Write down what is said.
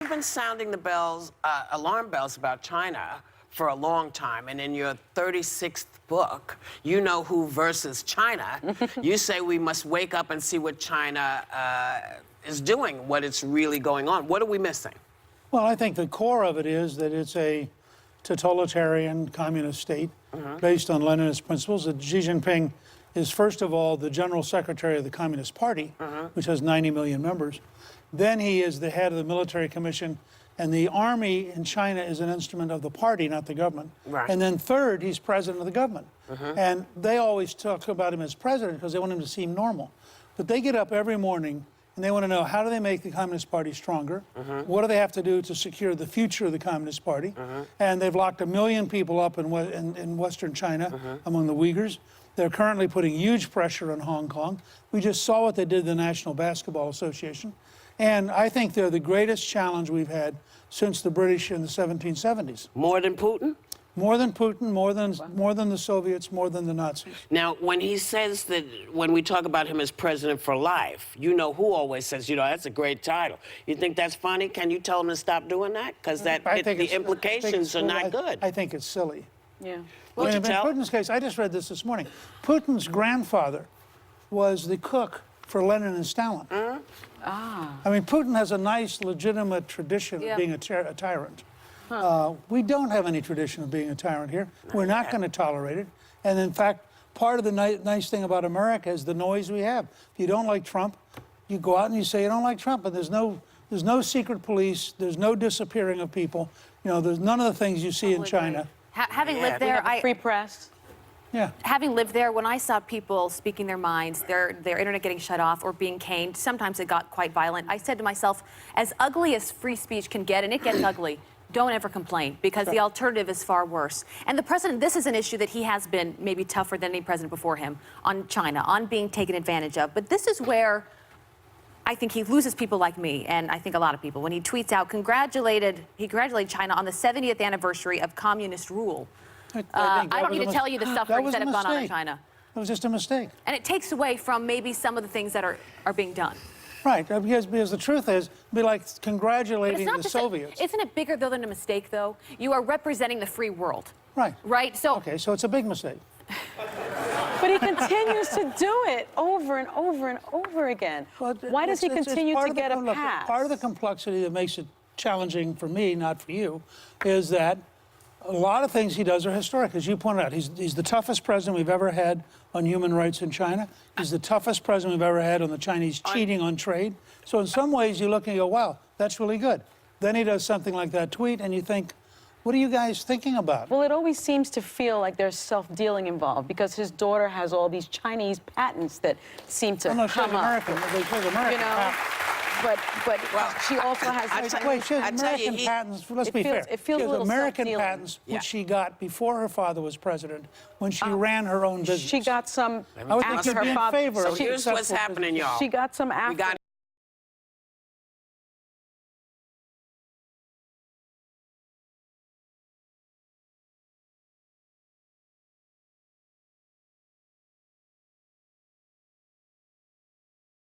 you've been sounding the bells, alarm bells about China for a long time, and in your 36th book, You Know Who versus China, you say we must wake up and see what China is doing, what it's really going on. What are we missing? Well, I think the core of it is that it's a totalitarian communist state based on Leninist principles. That Xi Jinping is, first of all, the general secretary of the Communist Party, which has 90 million members. Then he is the head of the military commission, and the army in China is an instrument of the party, not the government. Right. And then third, he's president of the government. And they always talk about him as president because they want him to seem normal. But they get up every morning and they want to know, how do they make the Communist Party stronger? What do they have to do to secure the future of the Communist Party? And they've locked 1 million people up in Western China, among the Uyghurs. They're currently putting huge pressure on Hong Kong. We just saw what they did to the National Basketball Association. And I think they're the greatest challenge we've had since the British in the 1770s. More than Putin? More than Putin, more than the Soviets, more than the Nazis. Now, when he says that, when we talk about him as president for life, You Know Who always says, you know, that's a great title. You think that's funny? Can you tell him to stop doing that? Because the implications are not good. I think it's silly. Yeah. What'd you tell? In Putin's case, I just read this morning. Putin's grandfather was the cook for Lenin and Stalin. I mean, Putin has a nice, legitimate tradition of being a tyrant. We don't have any tradition of being a tyrant here. We're not going to tolerate it. And in fact, part of the nice thing about America is the noise we have. If you don't like Trump, you go out and you say you don't like Trump, and there's no secret police, there's no disappearing of people. You know, there's none of the things you see in China. Having lived there, Free press. Yeah. having lived there, when I saw people speaking their minds, their internet getting shut off or being caned, sometimes it got quite violent. I said to myself, as ugly as free speech can get, and it gets ugly, don't ever complain, because the alternative is far worse. And the president, this is an issue that he has been maybe tougher than any president before him on China, on being taken advantage of. But this is where I think he loses people like me, and I think a lot of people, when he tweets out, he congratulated China on the 70th anniversary of communist rule. I don't need to tell you the sufferings that have gone on in China. It was just a mistake. And it takes away from maybe some of the things that are being done. Right, because the truth is, it'd be like congratulating the Soviets. Isn't it bigger than a mistake, though? You are representing the free world. Right. Right? So. Okay, so it's a big mistake. But he continues to do it over and over and over again. Well, why does he continue to get a pass? Part of the complexity that makes it challenging for me, not for you, is that a lot of things he does are historic. As you pointed out, he's the toughest president we've ever had on human rights in China. He's the toughest president we've ever had on the Chinese cheating on trade. So in some ways, you look and you go, wow, that's really good. Then he does something like that tweet, and you think, what are you guys thinking about? Well, it always seems to feel like there's self-dealing involved, because his daughter has all these Chinese patents that seem to come up. American. They say American. You know? But she also has... Wait, she has American patents. Let's be fair. It feels she a has little American self-dealing. patents, which she got before her father was president, when she ran her own business. She got some... I would think you'd be in favor of So here's what's happening, y'all. She got some after.